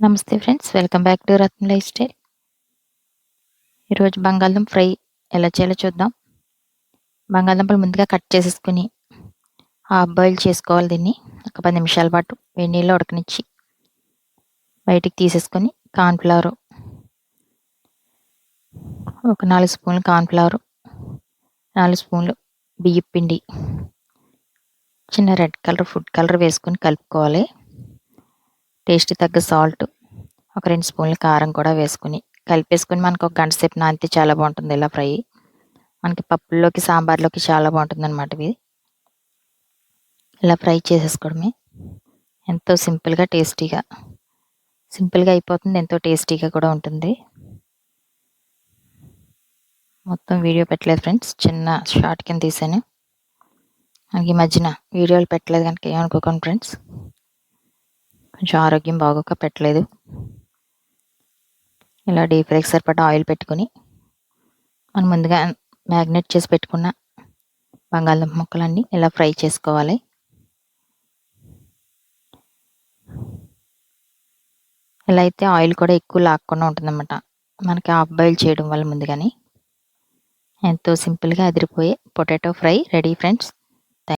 నమస్తే friends, welcome back to Ratna life style. ఈరోజు బంగాళదుంప ఫ్రై ఎలా చేయాలో చూద్దాం. బంగాళదుంపలు ముందుగా కట్ చేసేసుకుని హాఫ్ బాయిల్ చేసుకోవాలి. దీన్ని ఒక 10 నిమిషాల పాటు వేడి నీళ్ళు ఉడకనిచ్చి బయటికి తీసేసుకొని కార్న్ఫ్లవర్ ఒక 4 స్పూన్లు కార్న్ఫ్లవర్, 4 స్పూన్లు బియ్యం పిండి, చిన్న రెడ్ కలర్ ఫుడ్ కలర్ వేసుకొని కలుపుకోవాలి. టేస్ట్ తగ్గ సాల్ట్, ఒక 2 స్పూన్ల కారం కూడా వేసుకుని కలిపేసుకుని మనకు ఒక గంట సేపు నానితే చాలా బాగుంటుంది. ఇలా ఫ్రై మనకి పప్పుల్లోకి సాంబార్లోకి చాలా బాగుంటుంది అనమాట. ఇది ఇలా ఫ్రై చేసేసుకోవడమే. ఎంతో సింపుల్గా అయిపోతుంది. ఎంతో టేస్టీగా కూడా ఉంటుంది. మొత్తం వీడియో పెట్టలేదు ఫ్రెండ్స్, చిన్న షార్ట్ కింద తీసాను. మనకి ఈ మధ్యన వీడియోలు పెట్టలేదు కనుక ఏమనుకోకండి ఫ్రెండ్స్, కొంచెం ఆరోగ్యం బాగోక పెట్టలేదు. ఇలా డీప్ ఫ్రైకి సరిపడా ఆయిల్ పెట్టుకుని మనం ముందుగా మ్యాగ్నేట్ చేసి పెట్టుకున్న బంగాళదుంప ముక్కలన్నీ ఇలా ఫ్రై చేసుకోవాలి. ఇలా అయితే ఆయిల్ కూడా ఎక్కువ లాక్కుండా ఉంటుందన్నమాట, మనకి హాఫ్ బాయిల్ చేయడం వల్ల. ముందుగానే ఎంతో సింపుల్గా అదిరిపోయే పొటాటో ఫ్రై రెడీ ఫ్రెండ్స్.